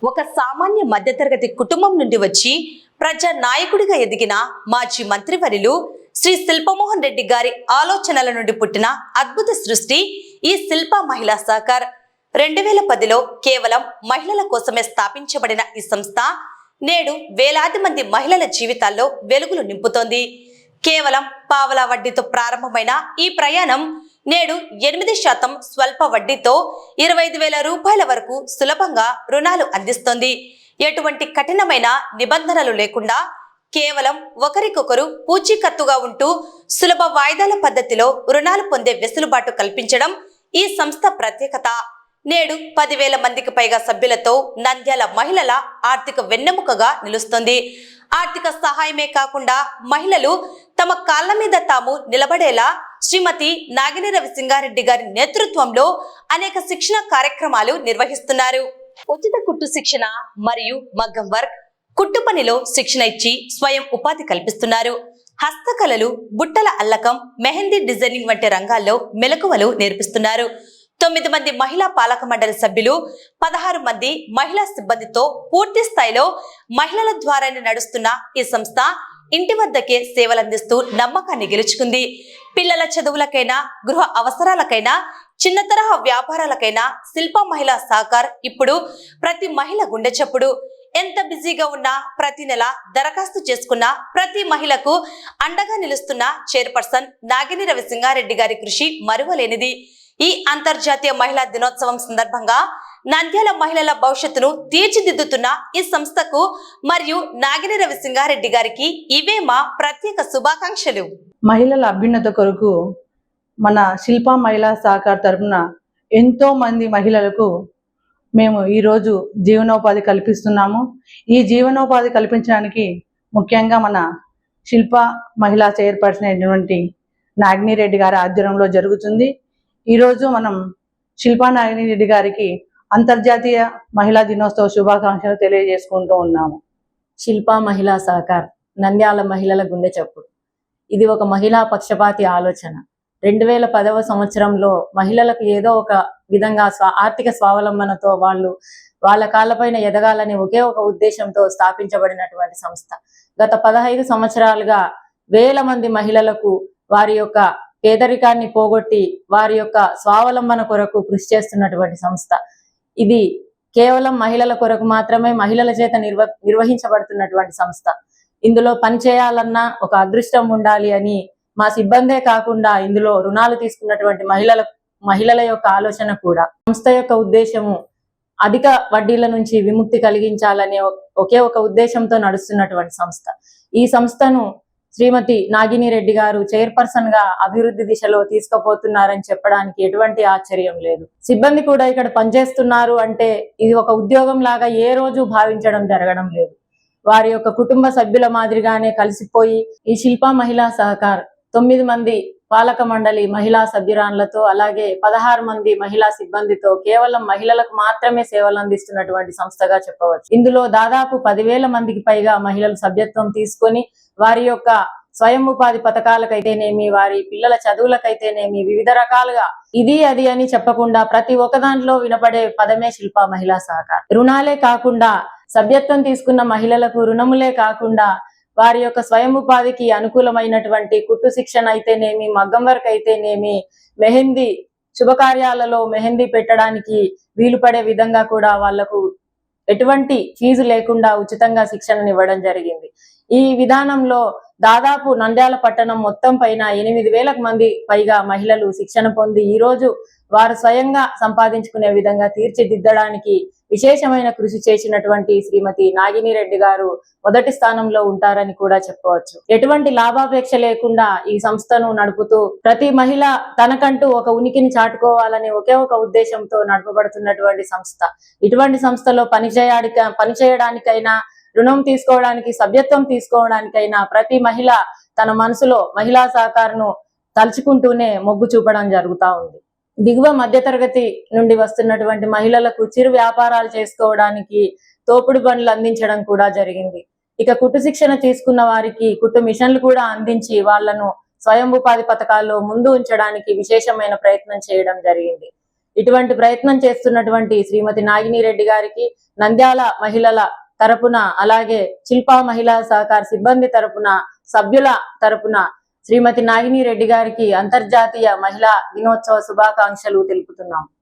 ఒక సామాన్య మధ్యతరగతి కుటుంబం నుండి వచ్చి ప్రజా నాయకుడిగా ఎదిగిన మాజీ మంత్రివర్యులు శ్రీ శిల్పమోహన్ రెడ్డి గారి ఆలోచనల నుండి పుట్టిన అద్భుత సృష్టి ఈ శిల్ప మహిళా సహకార్. 2010లో కేవలం మహిళల కోసమే స్థాపించబడిన ఈ సంస్థ నేడు వేలాది మంది మహిళల జీవితాల్లో వెలుగులు నింపుతోంది. కేవలం పావలా వడ్డీతో ప్రారంభమైన ఈ ప్రయాణం నేడు 8% స్వల్ప వడ్డీతో 25,000 రూపాయల వరకు సులభంగా రుణాలు అందిస్తోంది. ఎటువంటి కఠినమైన నిబంధనలు లేకుండా కేవలం ఒకరికొకరు పూచీకత్తుగా ఉంటూ సులభ వాయిదాల పద్ధతిలో రుణాలు పొందే వెసులుబాటు కల్పించడం ఈ సంస్థ ప్రత్యేకత. నేడు 10,000 మందికి పైగా సభ్యులతో నంద్యాల మహిళల ఆర్థిక వెన్నెముకగా నిలుస్తుంది. ఆర్థిక సహాయమే కాకుండా మహిళలు తమ కాళ్ల మీద తాము నిలబడేలా శ్రీమతి నాగిని రవిసింగారెడ్డి గారి నేతృత్వంలో అనేక శిక్షణ కార్యక్రమాలు నిర్వహిస్తున్నారు. ఉచిత కుట్టు శిక్షణ మరియు మగ్గం వర్క్, కుట్టు పనిలో శిక్షణ ఇచ్చి స్వయం ఉపాధి కల్పిస్తున్నారు. హస్తకళలు, బుట్టల అల్లకం, మెహందీ డిజైనింగ్ వంటి రంగాల్లో మెలకువలు నేర్పిస్తున్నారు. 9 మంది మహిళా పాలక మండలి సభ్యులు, 16 మంది మహిళా సిబ్బందితో పూర్తి స్థాయిలో మహిళల ద్వారానే నడుస్తున్న ఈ సంస్థ ఇంటి వద్దకే సేవలందిస్తూ నమ్మకాన్ని గెలుచుకుంది. పిల్లల చదువులకైనా, గృహ అవసరాలకైనా, చిన్న తరహా వ్యాపారాలకైనా శిల్ప మహిళా సహకార్ ఇప్పుడు ప్రతి మహిళ గుండె చప్పుడు. ఎంత బిజీగా ఉన్నా ప్రతి నెల దరఖాస్తు చేసుకున్న ప్రతి మహిళకు అండగా నిలుస్తున్న చైర్పర్సన్ నాగిని రవిసింగారెడ్డి గారి కృషి మరువలేనిది. ఈ అంతర్జాతీయ మహిళా దినోత్సవం సందర్భంగా నంద్యాల మహిళల భవిష్యత్తును తీర్చిదిద్దుతున్న ఈ సంస్థకు మరియు నాగిని రవిసింగారెడ్డి గారికి ఇవే మా ప్రత్యేక శుభాకాంక్షలు. మహిళల అభ్యున్నత కొరకు మన శిల్ప మహిళా సహకార్ తరపున ఎంతో మంది మహిళలకు మేము ఈరోజు జీవనోపాధి కల్పిస్తున్నాము. ఈ జీవనోపాధి కల్పించడానికి ముఖ్యంగా మన శిల్ప మహిళా చైర్పర్సన్ అయినటువంటి నాగిని రెడ్డి గారి ఆధ్వర్యంలో జరుగుతుంది. ఈరోజు మనం శిల్పా నాగిని రెడ్డి గారికి అంతర్జాతీయ మహిళా దినోత్సవ శుభాకాంక్షలు తెలియజేసుకుంటూ ఉన్నాము. శిల్పా మహిళా సహకార్ నంద్యాల మహిళల గుండె చప్పుడు. ఇది ఒక మహిళా పక్షపాతి ఆలోచన. 2010వ సంవత్సరంలో మహిళలకు ఏదో ఒక విధంగా ఆర్థిక స్వావలంబనతో వాళ్ళ కాళ్ళపైన ఎదగాలని ఒకే ఒక ఉద్దేశంతో స్థాపించబడినటువంటి సంస్థ. గత 15 సంవత్సరాలుగా వేల మంది మహిళలకు వారి యొక్క పేదరికాన్ని పోగొట్టి వారి యొక్క స్వావలంబన కొరకు కృషి చేస్తున్నటువంటి సంస్థ. ఇది కేవలం మహిళల కొరకు మాత్రమే మహిళల చేత నిర్వహించబడుతున్నటువంటి సంస్థ. ఇందులో పనిచేయాలన్నా ఒక అదృష్టం ఉండాలి అని మా సిబ్బందే కాకుండా ఇందులో రుణాలు తీసుకున్నటువంటి మహిళల యొక్క ఆలోచన కూడా. సంస్థ యొక్క ఉద్దేశము అధిక వడ్డీల నుంచి విముక్తి కలిగించాలనే ఒకే ఒక ఉద్దేశంతో నడుస్తున్నటువంటి సంస్థ. ఈ సంస్థను శ్రీమతి నాగిని రెడ్డి గారు చైర్పర్సన్ గా అభివృద్ధి దిశలో తీసుకుపోతున్నారని చెప్పడానికి ఎటువంటి ఆశ్చర్యం లేదు. సిబ్బంది కూడా ఇక్కడ పనిచేస్తున్నారు అంటే ఇది ఒక ఉద్యోగం లాగా ఏ రోజు భావించడం జరగడం లేదు. వారి యొక్క కుటుంబ సభ్యుల మాదిరిగానే కలిసిపోయి ఈ శిల్పా మహిళా సహకార్ 9 మంది పాలక మండలి మహిళా సభ్యురాన్లతో అలాగే 16 మంది మహిళా సిబ్బందితో కేవలం మహిళలకు మాత్రమే సేవలు అందిస్తున్నటువంటి సంస్థగా చెప్పవచ్చు. ఇందులో దాదాపు 10,000 మందికి పైగా మహిళలు సభ్యత్వం తీసుకొని వారి యొక్క స్వయం ఉపాధి పథకాలకైతేనేమి, వారి పిల్లల చదువులకైతేనేమి వివిధ రకాలుగా ఇది అది అని చెప్పకుండా ప్రతి ఒక్క దాంట్లో వినపడే పదమే శిల్పా మహిళా సహకార్. రుణాలే కాకుండా సభ్యత్వం తీసుకున్న మహిళలకు రుణములే కాకుండా వారి యొక్క స్వయం ఉపాధికి అనుకూలమైనటువంటి కుట్టు శిక్షణ అయితేనేమి, మగ్గం వర్క్ అయితేనేమి, మెహందీ శుభకార్యాలలో మెహందీ పెట్టడానికి వీలు పడే విధంగా కూడా వాళ్లకు ఎటువంటి ఫీజు లేకుండా ఉచితంగా శిక్షణను ఇవ్వడం జరిగింది. ఈ విధానంలో దాదాపు నంద్యాల పట్టణం మొత్తం పైన 8,000 మంది పైగా మహిళలు శిక్షణ పొంది ఈ రోజు వారు స్వయంగా సంపాదించుకునే విధంగా తీర్చిదిద్దడానికి విశేషమైన కృషి చేసినటువంటి శ్రీమతి నాగిని రెడ్డి గారు మొదటి స్థానంలో ఉంటారని కూడా చెప్పవచ్చు. ఎటువంటి లాభాపేక్ష లేకుండా ఈ సంస్థను నడుపుతూ ప్రతి మహిళ తనకంటూ ఒక ఉనికిని చాటుకోవాలని ఒకే ఒక ఉద్దేశంతో నడపబడుతున్నటువంటి సంస్థ. ఇటువంటి సంస్థలో పనిచేయడానికైనా, రుణం తీసుకోవడానికి, సభ్యత్వం తీసుకోవడానికైనా ప్రతి మహిళ తన మనసులో మహిళా సహకారను తలుచుకుంటూనే మొగ్గు చూపడం జరుగుతూ ఉంది. దిగువ మధ్యతరగతి నుండి వస్తున్నటువంటి మహిళలకు చిరు వ్యాపారాలు చేసుకోవడానికి తోపుడు బండ్లు అందించడం కూడా జరిగింది. ఇక కుట్టు శిక్షణ తీసుకున్న వారికి కుట్టు మిషన్లు కూడా అందించి వాళ్లను స్వయం ఉపాధి పథకాల్లో ముందు ఉంచడానికి విశేషమైన ప్రయత్నం చేయడం జరిగింది. ఇటువంటి ప్రయత్నం చేస్తున్నటువంటి శ్రీమతి నాగిని రెడ్డి గారికి నంద్యాల మహిళల తరపున, అలాగే శిల్పా మహిళా సహకార సిబ్బంది తరపున, సభ్యుల తరపున శ్రీమతి నాగిని రెడ్డి గారికి అంతర్జాతీయ మహిళా దినోత్సవ శుభాకాంక్షలు తెలుపుతున్నాం.